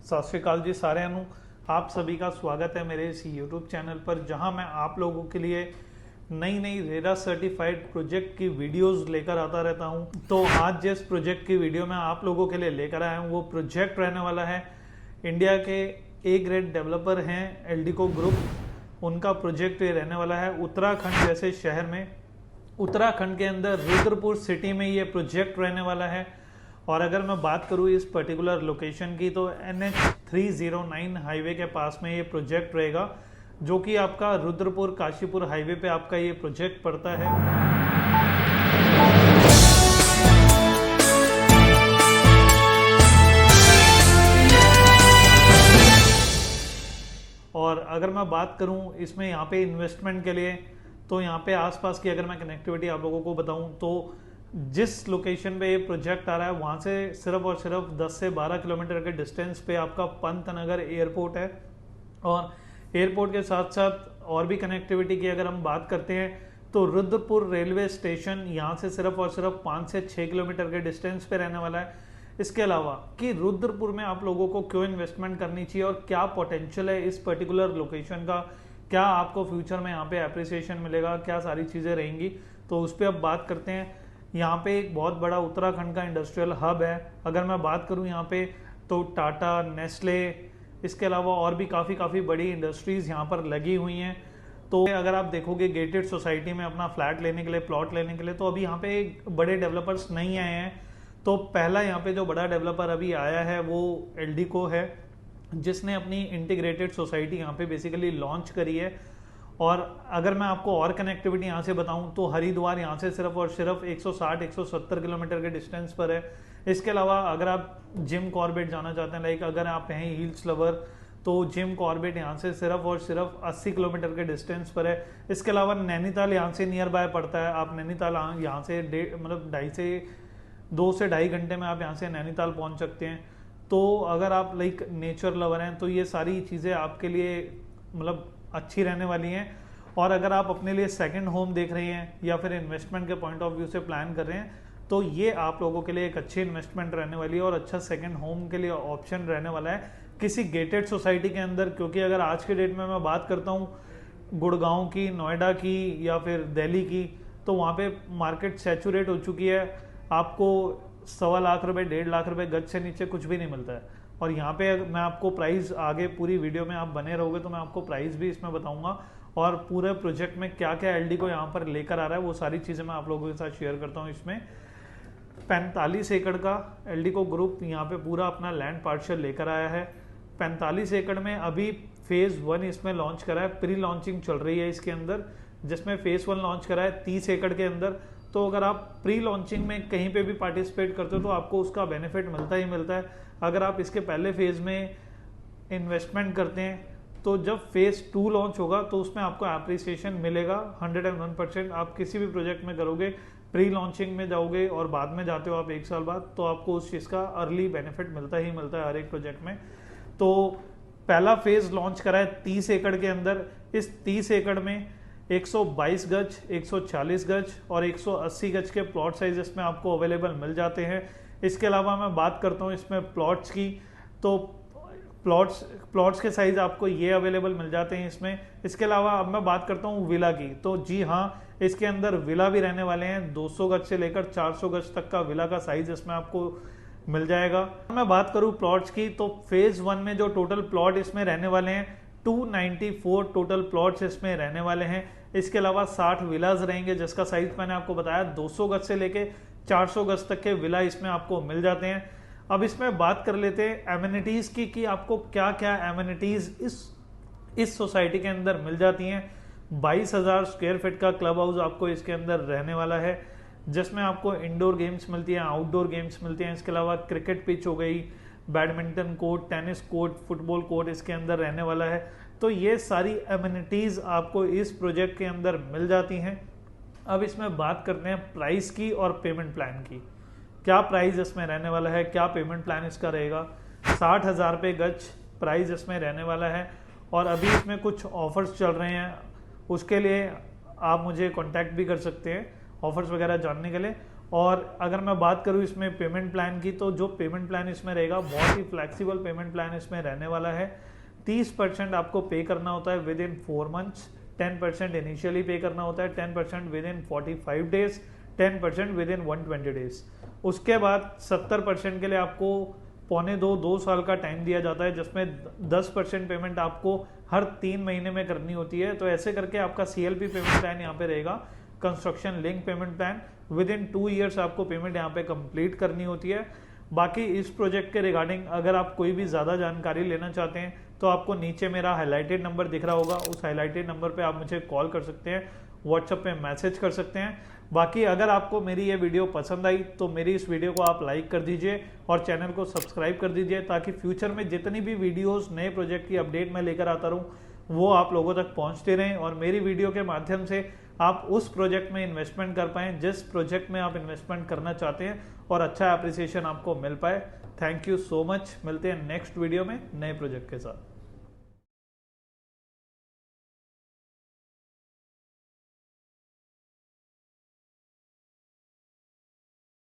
सत श्री अकाल जी साਰਿਆਂ ਨੂੰ। आप सभी का स्वागत है मेरे इस यूट्यूब चैनल पर, जहां मैं आप लोगों के लिए नई नई रेरा सर्टिफाइड प्रोजेक्ट की वीडियोस लेकर आता रहता हूं। तो आज जिस प्रोजेक्ट की वीडियो मैं आप लोगों के लिए लेकर आया हूं वो प्रोजेक्ट रहने वाला है इंडिया के ए ग्रेड डेवलपर हैं एल्डिको ग्रुप। उनका प्रोजेक्ट ये रहने वाला है उत्तराखंड जैसे शहर में। उत्तराखंड के अंदर रुद्रपुर सिटी में ये प्रोजेक्ट रहने वाला है। और अगर मैं बात करूँ इस पर्टिकुलर लोकेशन की तो NH 309 हाईवे के पास में ये प्रोजेक्ट रहेगा, जो कि आपका रुद्रपुर काशीपुर हाईवे पे आपका ये प्रोजेक्ट पड़ता है। और अगर मैं बात करूं इसमें यहाँ पे इन्वेस्टमेंट के लिए, तो यहाँ पे आसपास की अगर मैं कनेक्टिविटी आप लोगों को बताऊं तो जिस लोकेशन पे ये प्रोजेक्ट आ रहा है वहाँ से सिर्फ और सिर्फ 10 से 12 किलोमीटर के डिस्टेंस पे आपका पंतनगर एयरपोर्ट है। और एयरपोर्ट के साथ साथ और भी कनेक्टिविटी की अगर हम बात करते हैं तो रुद्रपुर रेलवे स्टेशन यहाँ से सिर्फ और सिर्फ 5 से 6 किलोमीटर के डिस्टेंस पे रहने वाला है। इसके अलावा कि रुद्रपुर में आप लोगों को क्यों इन्वेस्टमेंट करनी चाहिए और क्या पोटेंशियल है इस पर्टिकुलर लोकेशन का, क्या आपको फ्यूचर में यहाँ पे एप्रिसिएशन मिलेगा, क्या सारी चीज़ें रहेंगी, तो उस पर अब बात करते हैं। यहाँ पे एक बहुत बड़ा उत्तराखंड का इंडस्ट्रियल हब है। अगर मैं बात करूँ यहाँ पे तो टाटा, नेस्ले, इसके अलावा और भी काफ़ी बड़ी इंडस्ट्रीज़ यहाँ पर लगी हुई हैं। तो अगर आप देखोगे गेटेड सोसाइटी में अपना फ्लैट लेने के लिए, प्लॉट लेने के लिए, तो अभी यहाँ पे बड़े डेवलपर्स नहीं आए हैं। तो पहला यहाँ पे जो बड़ा डेवलपर अभी आया है वो एल्डिको है, जिसने अपनी इंटीग्रेटेड सोसाइटी यहाँ पे बेसिकली लॉन्च करी है। और अगर मैं आपको और कनेक्टिविटी यहाँ से बताऊँ तो हरिद्वार यहाँ से सिर्फ और सिर्फ 160-170 किलोमीटर के डिस्टेंस पर है। इसके अलावा अगर आप जिम कॉर्बेट जाना चाहते हैं, लाइक अगर आप हैं हिल्स लवर, तो जिम कॉर्बेट यहाँ से सिर्फ और सिर्फ 80 किलोमीटर के डिस्टेंस पर है। इसके अलावा नैनीताल यहाँ से नियर बाय पड़ता है। आप नैनीताल यहाँ से 2 से ढाई घंटे में आप यहाँ से नैनीताल पहुँच सकते हैं। तो अगर आप लाइक नेचर लवर हैं तो ये सारी चीज़ें आपके लिए मतलब अच्छी रहने वाली हैं। और अगर आप अपने लिए सेकंड होम देख रहे हैं या फिर इन्वेस्टमेंट के पॉइंट ऑफ व्यू से प्लान कर रहे हैं तो ये आप लोगों के लिए एक अच्छी इन्वेस्टमेंट रहने वाली है और अच्छा सेकंड होम के लिए ऑप्शन रहने वाला है किसी गेटेड सोसाइटी के अंदर। क्योंकि अगर आज के डेट में मैं बात करता हूँ गुड़गांव की, नोएडा की या फिर दिल्ली की, तो वहाँ पे मार्केट सैचुरेट हो चुकी है। आपको 1.25 लाख रुपए, 1.5 लाख रुपए गज से नीचे कुछ भी नहीं मिलता है। और यहाँ पे मैं आपको प्राइस, आगे पूरी वीडियो में आप बने रहोगे तो मैं आपको प्राइस भी इसमें बताऊंगा और पूरे प्रोजेक्ट में क्या क्या एल्डिको यहाँ पर लेकर आ रहा है वो सारी चीज़ें मैं आप लोगों के साथ शेयर करता हूँ। इसमें 45 एकड़ का एल्डिको ग्रुप यहाँ पे पूरा अपना लैंड पार्शल लेकर आया है। 45 एकड़ में अभी फेज़ 1 इसमें लॉन्च करा है, प्री लॉन्चिंग चल रही है इसके अंदर, जिसमें फेज़ 1 लॉन्च करा है 30 एकड़ के अंदर। तो अगर आप प्री लॉन्चिंग में कहीं पे भी पार्टिसिपेट करते हो तो आपको उसका बेनिफिट मिलता ही मिलता है। अगर आप इसके पहले फेज़ में इन्वेस्टमेंट करते हैं तो जब फेज़ 2 लॉन्च होगा तो उसमें आपको एप्रिसिएशन मिलेगा 101%। आप किसी भी प्रोजेक्ट में करोगे, प्री लॉन्चिंग में जाओगे और बाद में जाते हो आप 1 साल बाद, तो आपको उस चीज़ का अर्ली बेनिफिट मिलता ही मिलता है हर एक प्रोजेक्ट में। तो पहला फेज़ लॉन्च करा है 30 एकड़ के अंदर। इस 30 एकड़ में 122 गज, 140 गज और 180 गज के प्लॉट साइज इसमें आपको अवेलेबल मिल जाते हैं। इसके अलावा मैं बात करता हूँ इसमें प्लॉट्स की, तो प्लॉट्स के साइज आपको ये अवेलेबल मिल जाते हैं इसमें। इसके अलावा अब मैं बात करता हूँ विला की, तो जी हाँ, इसके अंदर विला भी रहने वाले हैं। 200 गज से लेकर 400 गज तक का विला का साइज इसमें आपको मिल जाएगा। मैं बात करूँ प्लॉट्स की तो फेज़ 1 में जो टोटल प्लॉट इसमें रहने वाले हैं 294 टोटल प्लॉट्स इसमें रहने वाले हैं। इसके अलावा 60 विलाज रहेंगे जिसका साइज मैंने आपको बताया 200 गज से लेके 400 गज तक के विला इसमें आपको मिल जाते हैं। अब इसमें बात कर लेते हैं एमिनिटीज़ की कि आपको क्या क्या एमिनिटीज़ इस सोसाइटी के अंदर मिल जाती हैं। 22,000 स्क्वायर फीट का क्लब हाउस आपको इसके अंदर रहने वाला है, जिसमें आपको इंडोर गेम्स मिलती हैं, आउटडोर गेम्स मिलती हैं। इसके अलावा क्रिकेट पिच हो गई, badminton court, tennis court, football court इसके अंदर रहने वाला है। तो ये सारी एमिनिटीज़ आपको इस प्रोजेक्ट के अंदर मिल जाती हैं। अब इसमें बात करते हैं प्राइस की और पेमेंट प्लान की। क्या प्राइस इसमें रहने वाला है, क्या पेमेंट प्लान इसका रहेगा। 60,000 रुपये गज प्राइस इसमें रहने वाला है। और अभी इसमें कुछ ऑफर्स चल रहे हैं, उसके लिए आप मुझे कांटेक्ट भी कर सकते हैं ऑफर्स वगैरह जानने के लिए। और अगर मैं बात करूँ इसमें पेमेंट प्लान की, तो जो पेमेंट प्लान इसमें रहेगा बहुत ही फ्लेक्सिबल पेमेंट प्लान इसमें रहने वाला है। 30% आपको पे करना होता है विद इन 4 मंथ्स, 10% इनिशियली पे करना होता है, 10% with in 45 days, 10% with in 120 days. उसके बाद 70% के लिए आपको पौने 2 साल का टाइम दिया जाता है, जिसमें 10% पेमेंट आपको हर 3 महीने में करनी होती है। तो ऐसे करके आपका CLP पेमेंट प्लान यहाँ पे रहेगा, construction link payment plan. With in 2 years आपको पेमेंट यहाँ पे कंप्लीट करनी होती है। बाकी इस प्रोजेक्ट के रिगार्डिंग अगर आप कोई भी ज़्यादा जानकारी लेना चाहते हैं तो आपको नीचे मेरा हाईलाइटेड नंबर दिख रहा होगा, उस हाईलाइटेड नंबर पे आप मुझे कॉल कर सकते हैं, व्हाट्सएप पे मैसेज कर सकते हैं। बाकी अगर आपको मेरी ये वीडियो पसंद आई तो मेरी इस वीडियो को आप लाइक कर दीजिए और चैनल को सब्सक्राइब कर दीजिए, ताकि फ्यूचर में जितनी भी वीडियोस नए प्रोजेक्ट की अपडेट मैं लेकर आता रहूँ वो आप लोगों तक पहुँचते रहें और मेरी वीडियो के माध्यम से आप उस प्रोजेक्ट में इन्वेस्टमेंट कर पाएँ जिस प्रोजेक्ट में आप इन्वेस्टमेंट करना चाहते हैं और अच्छा एप्रिसिएशन आपको मिल पाए। Thank you so much. मिलते हैं नेक्स्ट वीडियो में नए प्रोजेक्ट के साथ।